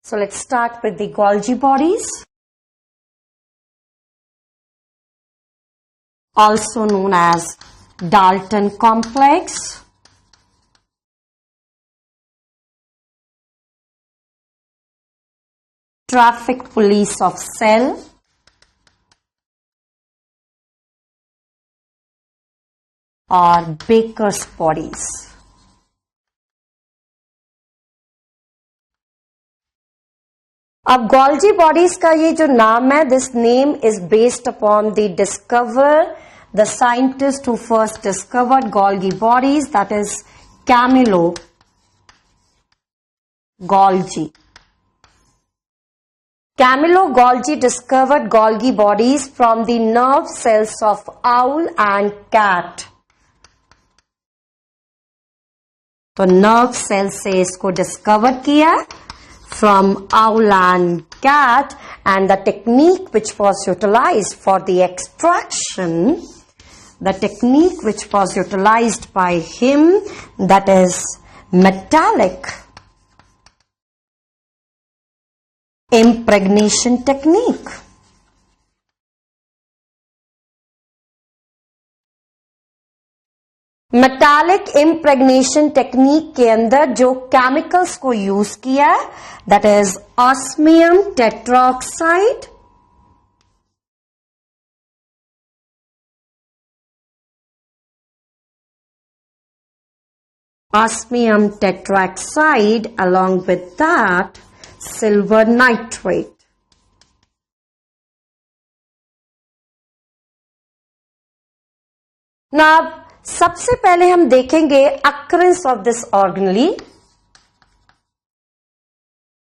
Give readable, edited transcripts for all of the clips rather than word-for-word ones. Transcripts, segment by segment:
So let's start with the Golgi bodies, also known as Dalton complex, traffic police of cell, or Baker's bodies. अब Golgi bodies का ये जो नाम है, this name is based upon the scientist who first discovered Golgi bodies, that is Camillo Golgi. Camillo Golgi discovered Golgi bodies from the nerve cells of owl and cat. तो nerve cell से इसको discover किया from owl and cat, and the technique which was utilized for the extraction, the technique which was utilized by him, that is metallic impregnation technique. Metallic impregnation technique के अंदर जो chemicals को use किया, that is osmium tetraoxide, osmium tetroxide, along with that silver nitrate. Now सबसे पहले हम देखेंगे occurrence of this organelle.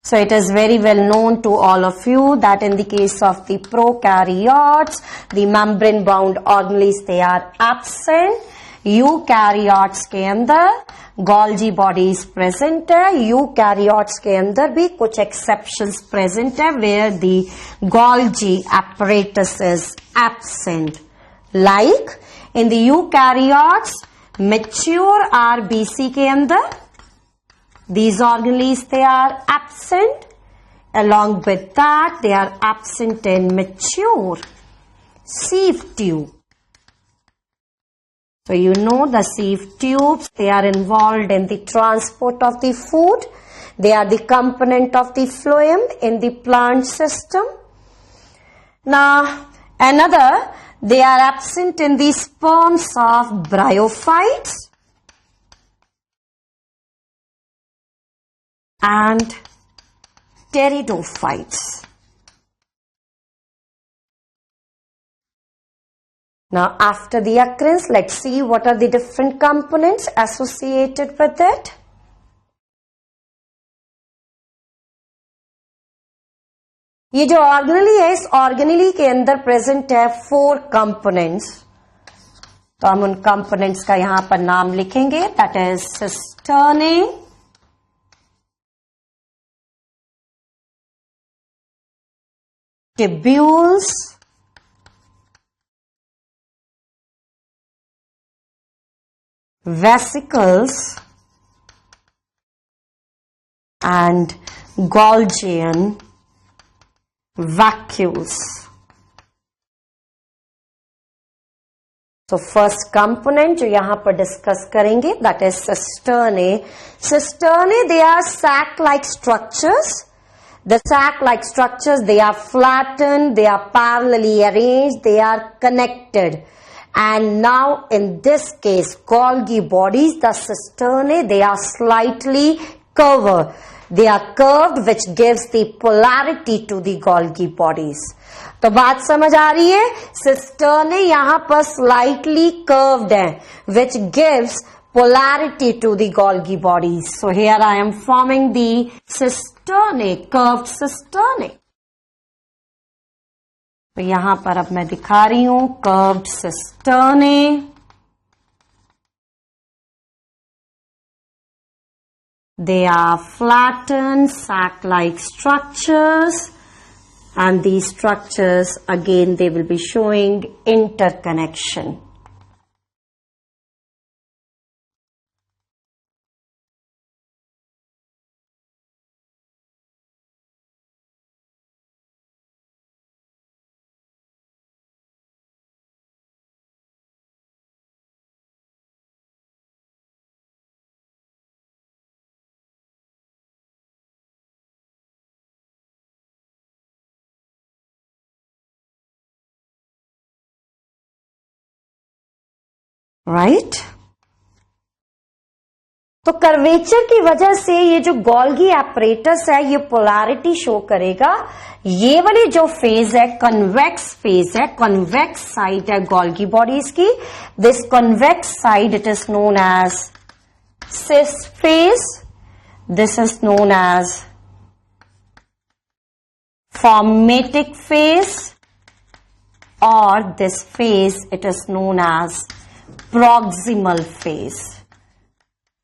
So it is very well known to all of you that in the case of the prokaryotes, the membrane bound organelles, they are absent. Eukaryotes के अंदर Golgi bodies present है. Eukaryotes के अंदर भी कुछ exceptions present है where the Golgi apparatus is absent. Like in the eukaryotes, mature RBC के अंदर these organelles, they are absent. Along with that, they are absent in mature sieve tube. So you know the sieve tubes, they are involved in the transport of the food. They are the component of the phloem in the plant system. Now another, they are absent in the sperms of bryophytes and pteridophytes. Now after the occurrence, let's see what are the different components associated with it. ये जो organelle है, इस organelle के अंदर present है 4 components. तो हम उन कंपोनेंट्स का यहां पर नाम लिखेंगे, that is cisternae, tubules, vesicles and Golgian vacuoles. So first component जो यहां पर डिस्कस करेंगे, that is cisternae. Cisternae, they are sac-like structures. The sac-like structures, they are flattened, they are parallelly arranged, they are connected. And now in this case, Golgi bodies, the cisternae, they are slightly curved. They are curved, which gives the polarity to the Golgi bodies. तो बात समझ आ रही है? Cisternae यहाँ पर slightly curved है, which gives polarity to the Golgi bodies. So here I am forming the cisternae, curved cisternae. तो यहां पर अब मैं दिखा रही हूं curved cisternae. They are flattened sac-like structures, and these structures again they will be showing interconnection. Right. तो curvature की वजह से ये जो गोल्गी एपरेटस है ये पोलैरिटी शो करेगा। ये वाली जो फेज है कन्वेक्स फेज है, कन्वेक्स साइड है गोल्गी बॉडीज की। This convex side it is known as cis phase, this is known as formatic phase, or this phase it is known as proximal phase।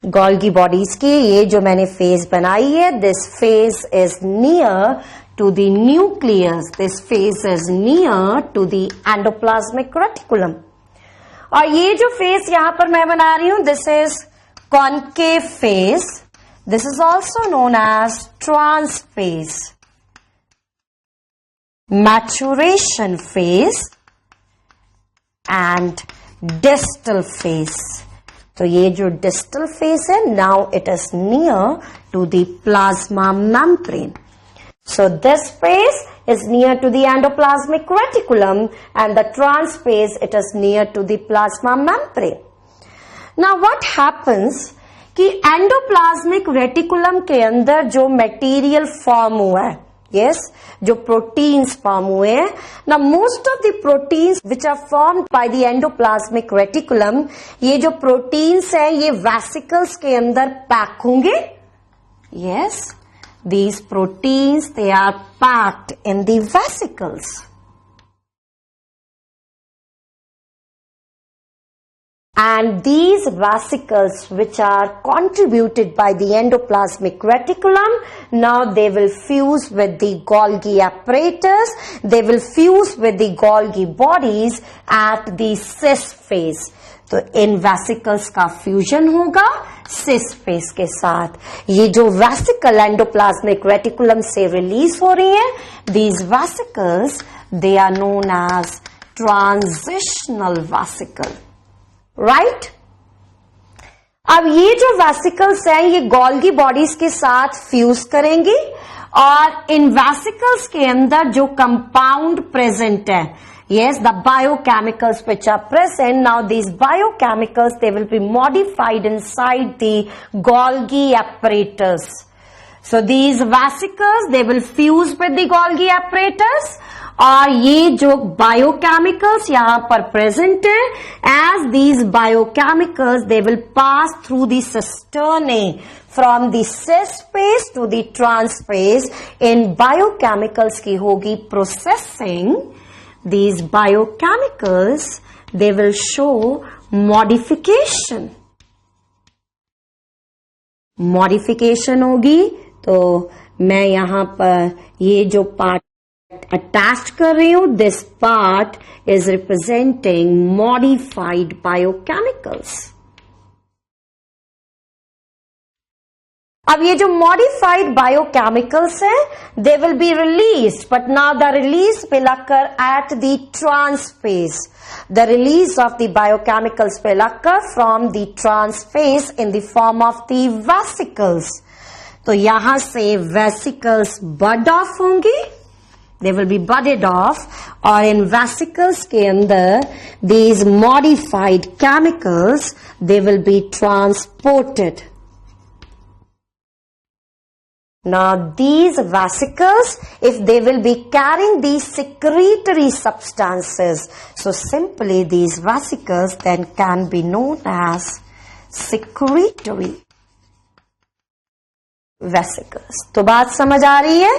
Golgi bodies की ये जो मैंने phase बनाई है, this phase is near to the nucleus, this phase is near to the endoplasmic reticulum. और ये जो phase यहां पर मैं बना रही हूं, this is concave phase, this is also known as trans phase, maturation phase and distal phase। तो ये जो distal phase है, now it is near to the plasma membrane। So this phase is near to the endoplasmic reticulum and the trans phase it is near to the plasma membrane। Now what happens कि endoplasmic reticulum के अंदर जो material form हुआ है, yes, जो proteins form हुए हैं ना, most of the proteins which are formed by the endoplasmic reticulum, ये जो प्रोटीन्स हैं ये वेसिकल्स के अंदर पैक होंगे। yes, these proteins they are packed in the vesicles। And these vesicles which are contributed by the endoplasmic reticulum, now they will fuse with the Golgi apparatus, they will fuse with the Golgi bodies at the cis phase। तो इन vesicles का fusion होगा सिस phase के साथ। ये जो vesicle endoplasmic reticulum से release हो रही है, these vesicles they are known as transitional vesicle, right. अब ये जो वेसिकल्स हैं ये गोल्गी बॉडीज के साथ फ्यूज करेंगी और इन वेसिकल्स के अंदर जो कंपाउंड प्रेजेंट है, yes, the biochemicals which are present, now these biochemicals they will be modified inside the Golgi apparatus। So these vesicles they will fuse with the Golgi apparatus और ये जो biochemicals यहां पर present है, as these biochemicals they will pass through the cisternae from the cis phase to the trans phase. इन biochemicals की होगी processing, these biochemicals they will show modification, modification होगी। तो मैं यहां पर ये जो पार्ट अटैच कर रही हूं, this part is representing modified biochemicals. अब ये जो मॉडिफाइड बायोकेमिकल्स हैं, they will be release, but now the release will occur at the trans phase. The release of the biochemicals will occur from the trans phase in the form of the vesicles. तो यहां से vesicles bud off होंगी, they will be budded off, और in vesicles के अंदर these modified chemicals they will be transported। Now these vesicles, if they will be carrying these secretory substances, so simply these vesicles then can be known as secretory vesicles। तो बात समझ आ रही है?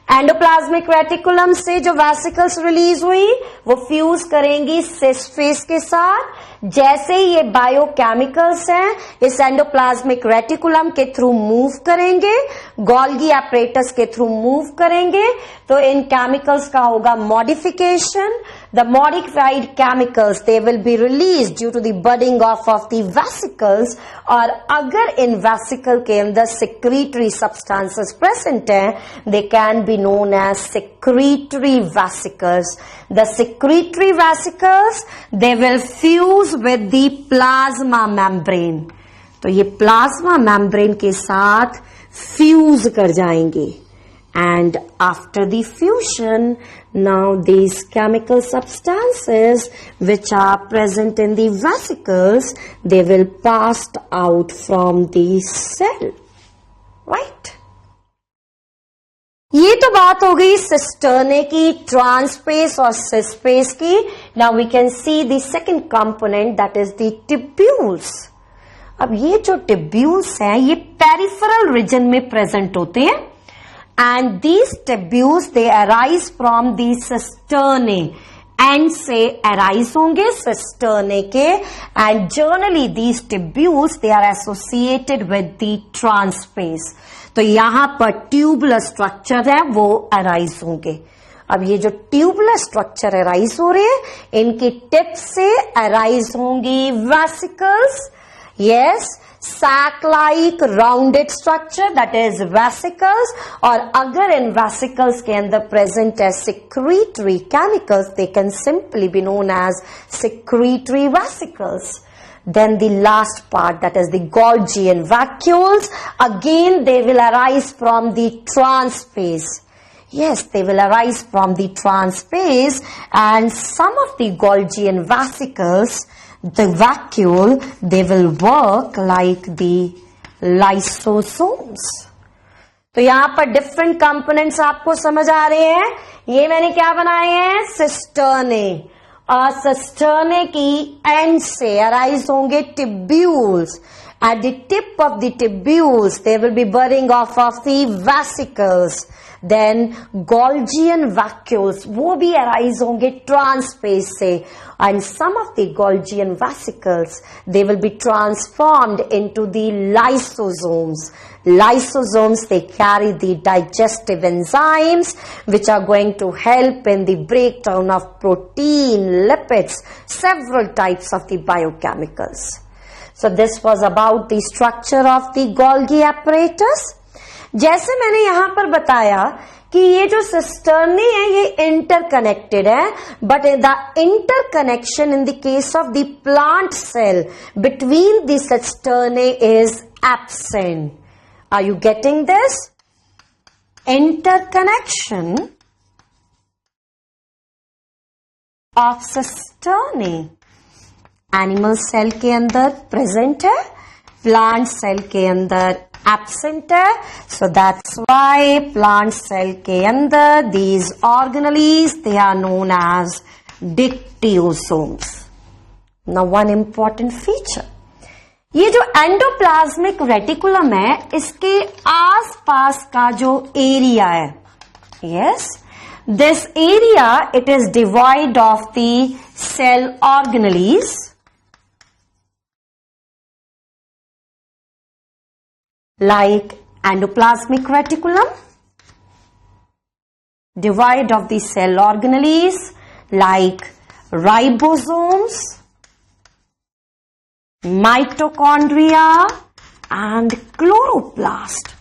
Endoplasmic reticulum से जो vesicles release हुई वो fuse करेंगी सिस फेज के साथ। जैसे ही ये बायोकेमिकल्स हैं इस एंडोप्लाज्मिक रेटिकुलम के थ्रू मूव करेंगे, गोल्गी एपरेटस के थ्रू मूव करेंगे, तो इन केमिकल्स का होगा modification. The modified chemicals they will be release due to the budding of the vesicles. और अगर इन वेसिकल के अंदर सिक्रीटरी सब्सटेंसेस प्रेजेंट हैं, they can be known as secretory vesicles। The secretory vesicles they will fuse with the plasma membrane। तो ये plasma membrane के साथ fuse कर जाएंगे and after the fusion, now these chemical substances which are present in the vesicles, they will pass out from the cell, right? ये तो बात हो गई सिस्टर्ने की, ट्रांसपेस और सिस्पेस की. Now we can see the second component, that is the tubules. अब ये जो टिब्यूल्स हैं ये पेरिफेरल रीजन में प्रेजेंट होते हैं, and these tubules they arise from the cisternae. And से अराइज होंगे सिस्टर्ने के, and generally these tubules they are associated with the trans face. तो यहां पर ट्यूबुलर स्ट्रक्चर है वो अराइज होंगे. अब ये जो ट्यूबुलर स्ट्रक्चर अराइज हो रहे हैं, इनकी टिप से अराइज होंगी vesicles. Yes, sac like rounded structure, that is vesicles. और अगर इन vesicles के अंदर present है secretory chemicals, they can simply be known as secretory vesicles. Then the last part, that is the Golgian vacuoles, again they will arise from the transpace. Yes, they will arise from the transpace, and some of the Golgian vesicles, the vacuole, they will work like the lysosomes. तो यहां पर different components आपको समझ आ रहे हैं. ये मैंने क्या बनाए हैं, सिस्टर्ने. और सिस्टर्ने की एंड से अराइज होंगे tubules. At the tip of the tubules, they will be budding off of the vesicles. Then Golgian vacuoles, वो भी arise होंगे transpace से. And some of the Golgian vesicles, they will be transformed into the lysosomes. Lysosomes, they carry the digestive enzymes which are going to help in the breakdown of protein, lipids, several types of the biochemicals. So this was about the structure of the Golgi apparatus. जैसे मैंने यहां पर बताया कि ये जो cisternae है ये इंटरकनेक्टेड है, but the interconnection in the case of the plant cell between the cisternae is absent. Are you getting this? Interconnection of cisternae animal cell के अंदर प्रेजेंट है, प्लांट सेल के अंदर एब्सेंट है. So that's why plant cell के अंदर these organelles they are known as dictyosomes. Now one important feature, ये जो एंडोप्लाज्मिक रेटिकुलम है इसके आसपास का जो एरिया है, yes, this area it is devoid of the cell organelles like endoplasmic reticulum, devoid of the cell organelles like ribosomes, mitochondria and chloroplast.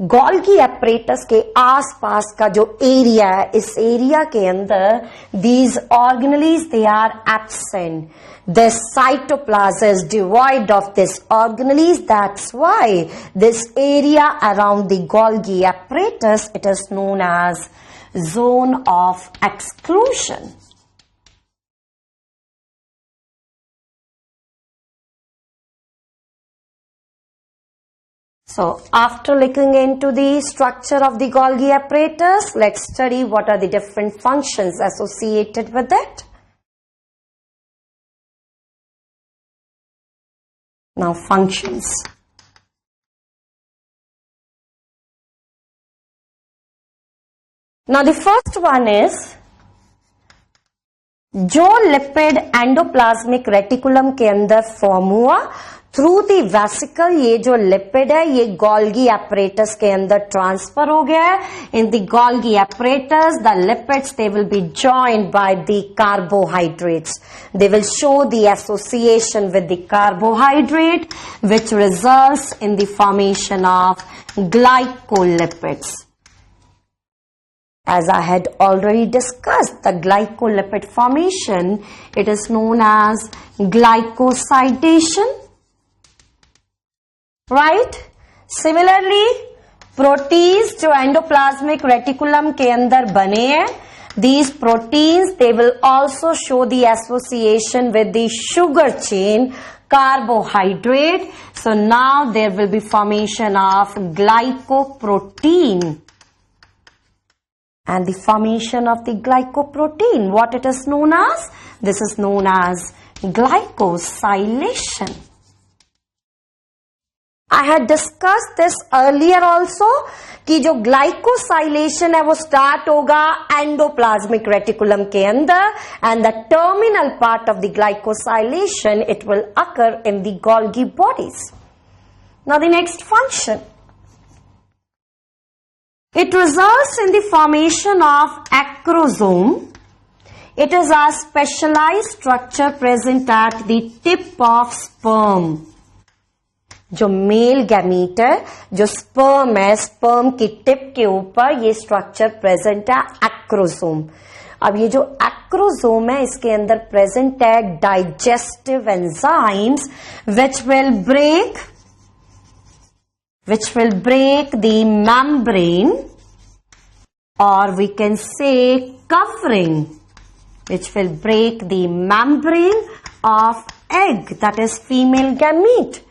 Golgi apparatus के आसपास का जो एरिया है, इस एरिया के अंदर these organelles they are absent. The cytoplasm is devoid of this organelles. That's why this area around the Golgi apparatus it is known as zone of exclusion. So, after looking into the structure of the Golgi apparatus, let's study what are the different functions associated with it. Now, functions. Now, the first one is, जो lipid endoplasmic reticulum के अंदर form हुआ through the vesicle, ये जो lipid है ये Golgi apparatus के अंदर ट्रांसफर हो गया है. In the Golgi apparatus the lipids they will B joined by the carbohydrates. They will show the association with the carbohydrate which results in the formation of glycolipids. As I had already discussed, the glycolipid formation, it is known as glycosidation, right? Similarly, proteins जो endoplasmic reticulum के अंदर बने हैं, these proteins they will also show the association with the sugar chain carbohydrate. So now there will be formation of glycoprotein. And the formation of the glycoprotein, what it is known as? This is known as glycosylation. I had discussed this earlier also कि जो glycosylation है वो start होगा endoplasmic reticulum के अंदर and the terminal part of the glycosylation it will occur in the Golgi bodies. Now the next function, it results in the formation of acrosome. It is a specialized structure present at the tip of sperm. जो male gamete है, जो sperm है, sperm की tip के ऊपर ये structure present है acrosome. अब ये जो एक्रोसोम है इसके अंदर प्रेजेंट है digestive enzymes which will break the membrane, or we can say covering, which will break the membrane of egg, that is female gamete.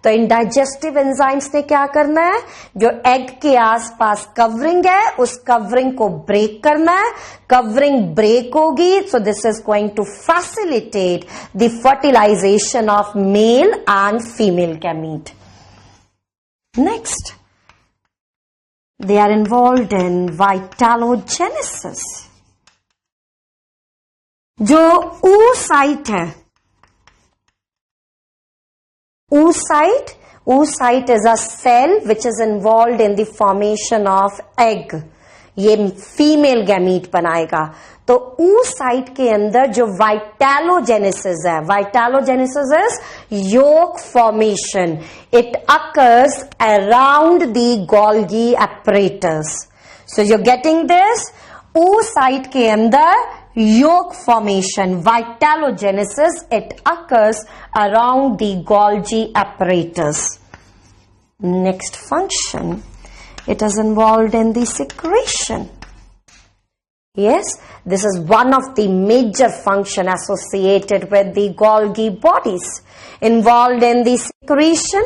तो इन डाइजेस्टिव एंजाइम्स ने क्या करना है, जो एग के आसपास कवरिंग है उस कवरिंग को ब्रेक करना है. कवरिंग ब्रेक होगी, so this is going to facilitate the fertilisation of male and female gamete. Next, they are involved in vitalogenesis. जो oocyte है, oocyte is a cell which is involved in the formation of egg. ये female gamete बनाएगा. तो oocyte के अंदर जो vitalogenesis है, vitalogenesis is yolk formation. It occurs around the Golgi apparatus. So you're getting this? oocyte के अंदर yolk formation, vitalogenesis, it occurs around the Golgi apparatus. Next function, it is involved in the secretion. Yes, this is one of the major function associated with the Golgi bodies, involved in the secretion.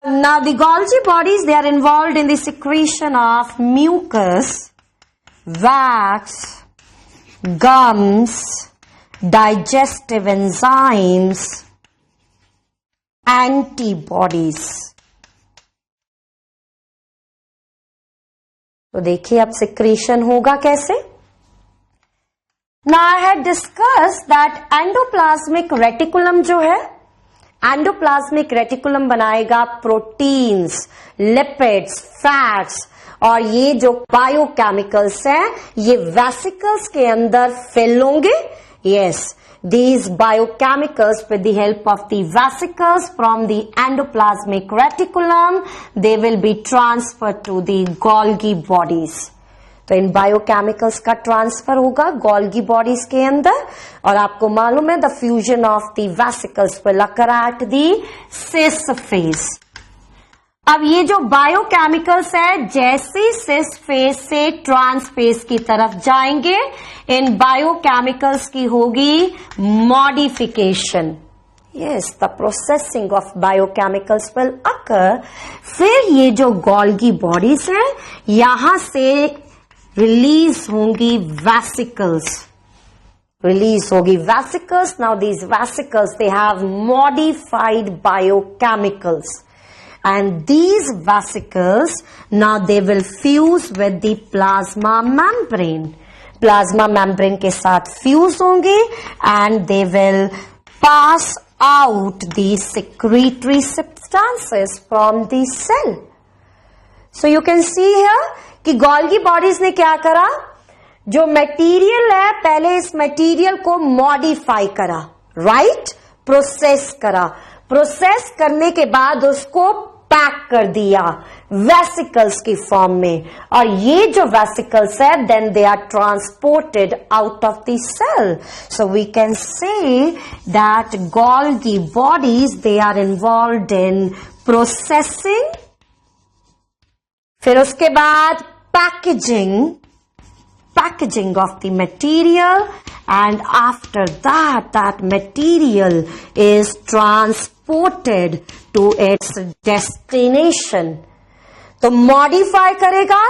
Now the Golgi bodies, they are involved in the secretion of mucus, wax, gums, digestive enzymes, antibodies. तो देखिए अब secretion होगा कैसे. Now I had discussed that endoplasmic reticulum जो है, endoplasmic reticulum बनाएगा proteins, lipids, fats, और ये जो बायोकेमिकल्स हैं ये वेसिकल्स के अंदर फिल होंगे. Yes, these biochemicals with the help of the vesicles from the endoplasmic reticulum, they will be transferred to the Golgi bodies. तो इन बायोकेमिकल्स का ट्रांसफर होगा गोल्गी बॉडीज के अंदर, और आपको मालूम है the fusion of the vesicles will occur at the cis phase. अब ये जो बायोकेमिकल्स है जैसे सिस फेज से ट्रांस फेज की तरफ जाएंगे, इन बायोकेमिकल्स की होगी modification. Yes, the processing of biochemicals will अकर. फिर ये जो गोल्गी बॉडीज है यहां से रिलीज होंगी वेसिकल्स, रिलीज होगी vesicles. Now these vesicles they have modified biochemicals, and these vesicles now they will fuse with the plasma membrane. Plasma membrane के साथ fuse होंगे and they will pass out the secretory substances from the cell. So you can see here कि Golgi bodies ने क्या करा, जो material है पहले इस मटेरियल को मॉडिफाई करा, राइट, प्रोसेस करा, प्रोसेस करने के बाद उसको पैक कर दिया वेसिकल्स की फॉर्म में, और ये जो वेसिकल्स है then they are transported out of the cell. So we can say that Golgi bodies they are involved in processing फिर उसके बाद packaging of the material, and after that material is transported to its destination. तो modify करेगा,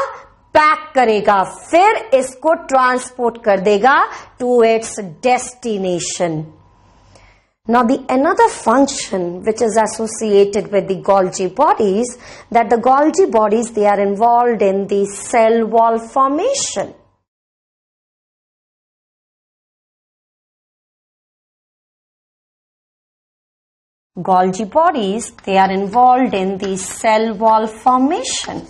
pack करेगा, फिर इसको transport कर देगा to its destination. Now the another function which is associated with the Golgi bodies, that the Golgi bodies, they are involved in the cell wall formation. Golgi bodies, they are involved in the cell wall formation.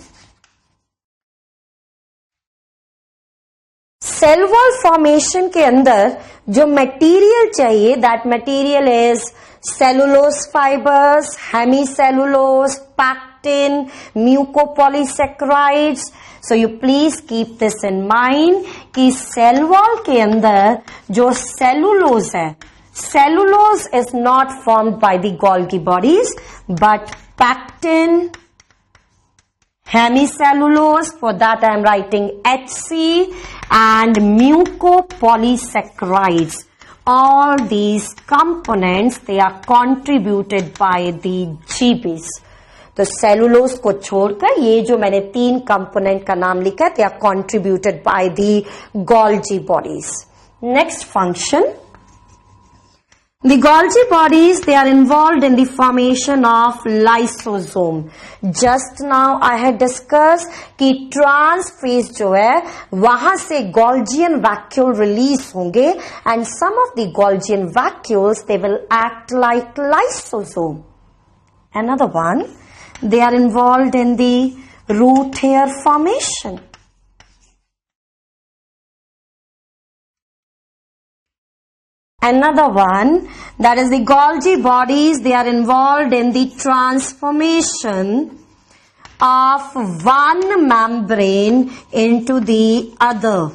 Cell wall formation के अंदर जो material चाहिए, that material is cellulose fibres, hemicellulose, pectin, mucopolysaccharides. So you please keep this in mind कि cell wall के अंदर जो cellulose है, cellulose is not formed by the Golgi bodies, but pectin, hemicellulose, for that I am writing HC, and mucopolysaccharides. All these components, they are contributed by the GBs. तो cellulose को छोड़कर ये जो मैंने 3 कंपोनेंट का नाम लिखा है, they are contributed by the Golgi bodies. Next function. The Golgi bodies, they are involved in the formation of lysosome. Just now I had discussed कि transphase जो है वहां से Golgian vacuole release होंगे, and some of the Golgian vacuoles, they will act like lysosome. Another one, they are involved in the root hair formation. Another one, that is the Golgi bodies, they are involved in the transformation of one membrane into the other.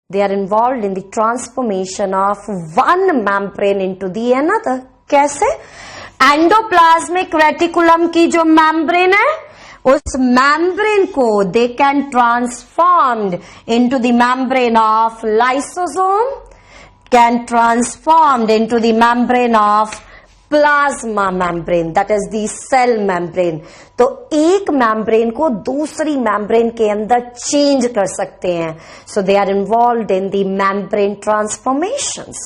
They are involved in the transformation of one membrane into the another. कैसे? Endoplasmic reticulum की जो membrane है, उस membrane को they can transformed into the membrane of lysosome, can transformed into the membrane of plasma membrane, that is the cell membrane. तो एक membrane को दूसरी membrane के अंदर change कर सकते हैं. So they are involved in the membrane transformations.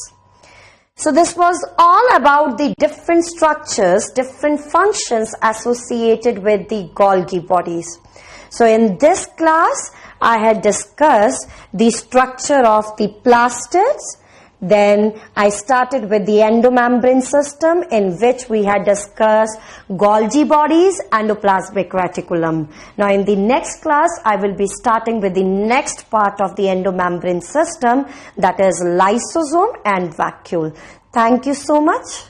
So this was all about the different structures, different functions associated with the Golgi bodies. So in this class, I had discussed the structure of the plastids. Then I started with the endomembrane system, in which we had discussed Golgi bodies, endoplasmic reticulum. Now in the next class, I will be starting with the next part of the endomembrane system, that is lysosome and vacuole. Thank you so much.